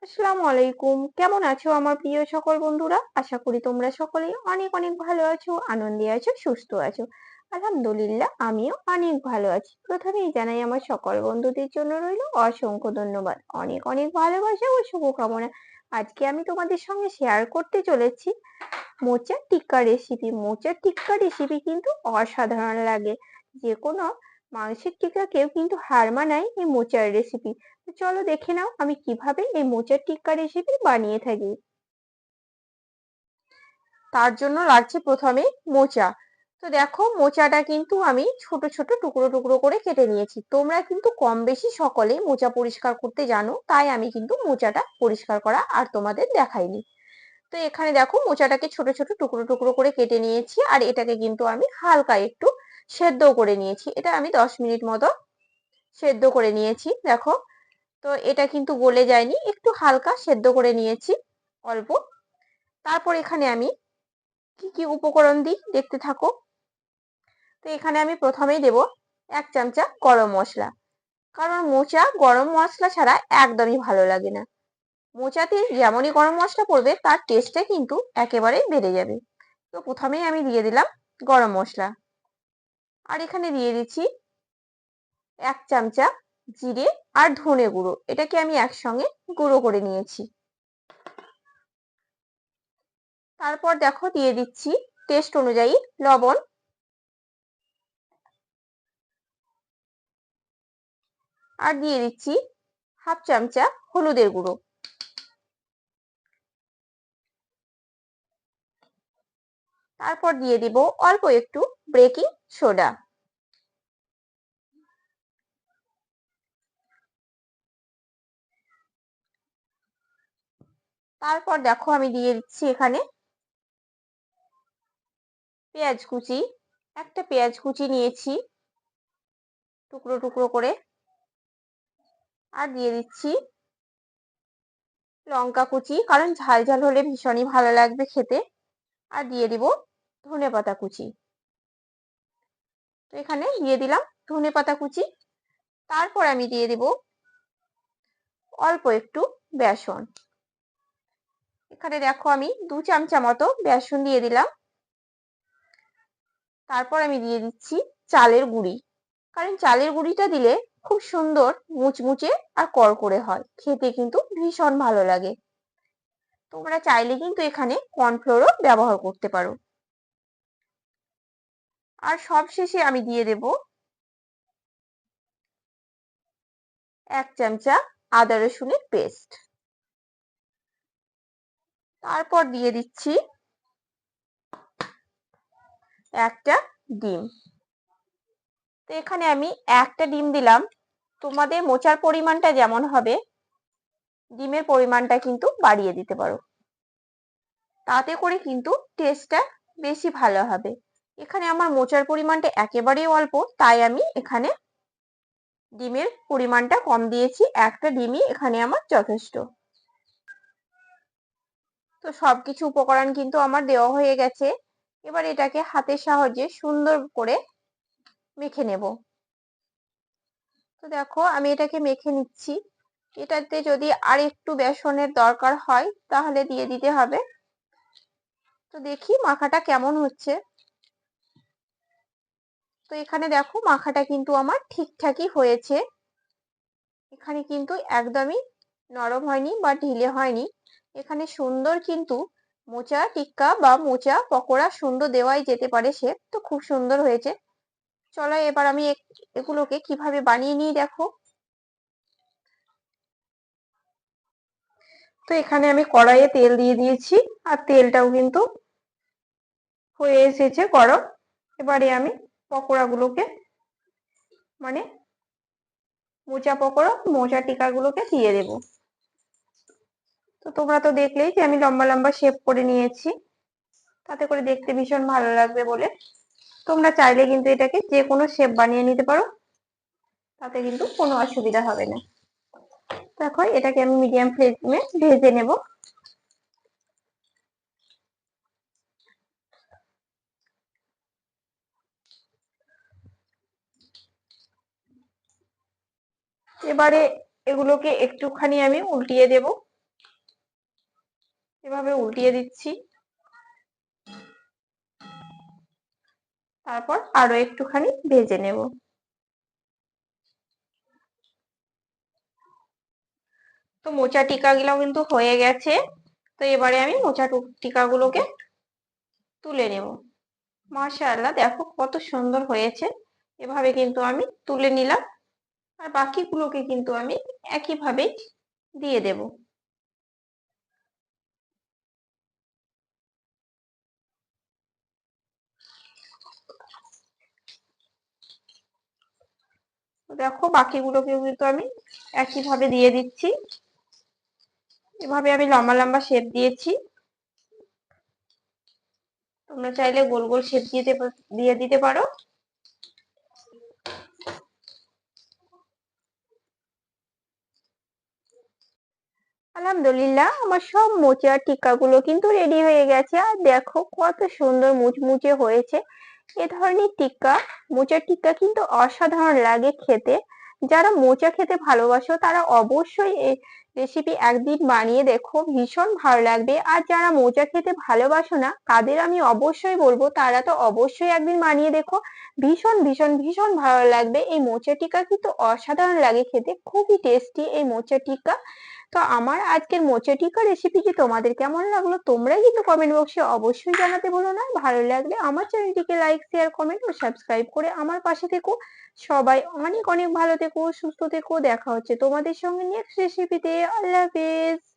আসসালামু আলাইকুম। কেমন আছো আমার প্রিয় সকল বন্ধুরা? আশা করি তোমরা সকলেই অনেক অনেক ভালো আছো, আনন্দে আছো, সুস্থ আছো। আলহামদুলিল্লাহ আমিও অনেক ভালো আছি। প্রথমেই জানাই আমার সকল বন্ধুদের জন্য রইল অসংখ্য ধন্যবাদ। অনেক অনেক ভালোবাসা ও শুভকামনা। আজকে আমি তোমাদের সঙ্গে শেয়ার করতে চলেছি মোচার টিক্কা রেসিপি। মোচার টিক্কা রেসিপি কিন্তু অসাধারণ লাগে। যেকোনো মাংসের টিক্কাকেও কিন্তু হার মানায় এই মোচার রেসিপি। তো চলো দেখে নাও আমি কিভাবে এই মোচার টিক্কা রেসিপি বানিয়ে থাকি। তার জন্য লাগছে প্রথমে মোচা। তো দেখো মোচাটা কিন্তু আমি ছোট ছোট টুকরো টুকরো করে কেটে নিয়েছি। তোমরা কিন্তু কম বেশি সকলেই মোচা পরিষ্কার করতে জানো, তাই আমি কিন্তু মোচাটা পরিষ্কার করা আর তোমাদের দেখাইনি। তো এখানে দেখো মোচাটাকে ছোট ছোট টুকরো টুকরো করে কেটে নিয়েছি, আর এটাকে কিন্তু আমি হালকা একটু সেদ্ধ করে নিয়েছি। এটা আমি 10 মিনিট মতো সেদ্ধ করে নিয়েছি দেখো। তো এটা কিন্তু গলে যায়নি, একটু হালকা সেদ্ধ করে নিয়েছি অল্প। তারপর এখানে আমি কি কি উপকরণ দিই দেখতে থাকো। তো এখানে আমি প্রথমেই দেব 1 চামচা গরম মশলা, কারণ মোচা গরম মশলা ছাড়া একদমই ভালো লাগে না। মোচাতে যেমনই গরম মশলা পড়বে তার টেস্টটা কিন্তু একেবারেই বেড়ে যাবে। তো প্রথমেই আমি দিয়ে দিলাম গরম মশলা, আর এখানে দিয়ে দিচ্ছি 1 চামচা জিরে আর ধনে গুঁড়ো। এটাকে আমি একসঙ্গে গুঁড়ো করে নিয়েছি। তারপর দেখো দিয়ে দিচ্ছি টেস্ট অনুযায়ী লবণ, আর দিয়ে দিচ্ছি 1/2 চামচা হলুদের গুঁড়ো। তারপর দিয়ে দিব অল্প একটু বেকিং সোডা। তারপর দেখো আমি দিয়ে দিচ্ছি এখানে পেঁয়াজ কুচি। একটা পেঁয়াজ কুচি নিয়েছি টুকরো টুকরো করে, আর দিয়ে দিচ্ছি লঙ্কা কুচি, কারণ ঝাল ঝাল হলে ভীষণই ভালো লাগবে খেতে। আর দিয়ে দিব ধনেপাতা কুচি। তো এখানে দিয়ে দিলাম ধনেপাতা কুচি। তারপর আমি দিয়ে দিব অল্প একটু বেসন। এখানে দেখো আমি 2 চামচা মতো বেসন দিয়ে দিলাম। তারপর আমি দিয়ে দিচ্ছি চালের গুঁড়ি, কারণ চালের গুঁড়িটা দিলে খুব সুন্দর মুচমুচে আর করকরে হয়, খেতে কিন্তু ভীষণ ভালো লাগে। তোমরা চাইলে কিন্তু এখানে কর্নফ্লোরও ব্যবহার করতে পারো। আর সবশেষে আমি দিয়ে দেব 1 চামচা আদা রসুনের পেস্ট। তারপর দিয়ে দিচ্ছি একটা ডিম। তো এখানে আমি একটা ডিম দিলাম। তোমাদের মোচার পরিমাণটা যেমন হবে ডিমের পরিমাণটা কিন্তু বাড়িয়ে দিতে পারো, তাতে করে কিন্তু টেস্টটা বেশি ভালো হবে। এখানে আমার মোচার পরিমাণটা একেবারেই অল্প, তাই আমি এখানে ডিমের পরিমাণটা কম দিয়েছি। একটা ডিমই এখানে আমার যথেষ্ট। তো সবকিছু উপকরণ কিন্তু আমার দেওয়া হয়ে গেছে। এবার এটাকে হাতের সাহায্যে সুন্দর করে মেখে নেব। তো দেখো আমি এটাকে মেখে নিচ্ছি। এটাতে যদি আর একটু বেসনের দরকার হয় তাহলে দিয়ে দিতে হবে। তো দেখি মাখাটা কেমন হচ্ছে। তো এখানে দেখো মাখাটা কিন্তু আমার ঠিকঠাকই হয়েছে। এখানে কিন্তু একদমই নরম হয়নি বা ঢিলে হয়নি। এখানে সুন্দর কিন্তু মোচা টিক্কা বা মোচা পকোড়া সুন্দর দেওয়াই যেতে পারে শেপ। তো খুব সুন্দর হয়েছে। চলো এবার আমি এগুলোকে কিভাবে বানিয়ে নিই দেখো। তো এখানে আমি কড়াইয়ে তেল দিয়ে দিয়েছি, আর তেলটাও কিন্তু হয়ে এসেছে গরম। এবারে আমি পকোড়াগুলোকে, মানে মোচা পকোড়া মোচা টিক্কাগুলোকে দিয়ে দেবো। তো তোমরা তো দেখলেই যে আমি লম্বা লম্বা শেপ করে নিয়েছি, তাতে করে দেখতে ভীষণ ভালো লাগবে বলে। তোমরা চাইলে কিন্তু এটাকে যে কোনো শেপ বানিয়ে নিতে পারো, তাতে কিন্তু কোনো অসুবিধা হবে না। দেখো এটাকে আমি মিডিয়াম ফ্লেমে ভেজে নেব। এবারে এগুলোকে একটুখানি আমি উল্টিয়ে দেব। এভাবে উল্টিয়ে দিচ্ছি। তারপর আরো একটুখানি ভেজে নেব। তো মোচা টিকাগুলো কিন্তু হয়ে গেছে। তো এবারে আমি মোচা টিকাগুলোকে তুলে নেব। মাশাআল্লাহ, দেখো কত সুন্দর হয়েছে। এভাবে কিন্তু আমি তুলে নিলাম, আর বাকিগুলোকে কিন্তু আমি একইভাবে দিয়ে দেব। দেখো বাকিগুলোকেও কিন্তু আমি একইভাবে দিয়ে দিচ্ছি। এভাবে আমি লম্বা লম্বা শেপ দিয়েছি। তোমরা চাইলে গোল গোল শেপ দিয়ে দিতে পারো। আলহামদুলিল্লাহ, আমার সব মোচার টিক্কাগুলো কিন্তু রেডি হয়ে গেছে। আর দেখো কত সুন্দর মুচমুচে হয়েছে। এ ধরনের টিক্কা, মোচার টিক্কা কিন্তু অসাধারণ লাগে খেতে। যারা মোচা খেতে ভালোবাসো তারা অবশ্যই এই রেসিপি একদিন বানিয়ে দেখো, ভীষণ ভালো লাগবে। আর যারা মোচা খেতে ভালোবাসো না তাদের আমি অবশ্যই বলবো তারা তো অবশ্যই একদিন বানিয়ে দেখো, ভীষণ ভীষণ ভীষণ ভালো লাগবে। এই মোচা টিক্কা কিন্তু অসাধারণ লাগে খেতে, খুবই টেস্টি এই মোচা টিক্কা। তো আমার আজকের মোচা টিক্কা রেসিপিটি তোমাদের কেমন লাগলো তোমরা কিন্তু কমেন্ট বক্সে অবশ্যই জানাতে ভুলো না। ভালো লাগলে আমার চ্যানেলটিকে লাইক, শেয়ার, কমেন্ট ও সাবস্ক্রাইব করে আমার পাশে থেকো। সবাই অনেক অনেক ভালো থেকো, সুস্থ থেকো। দেখা হচ্ছে তোমাদের সঙ্গে নেক্সট রেসিপিতে। আল্লাহ হাফেজ।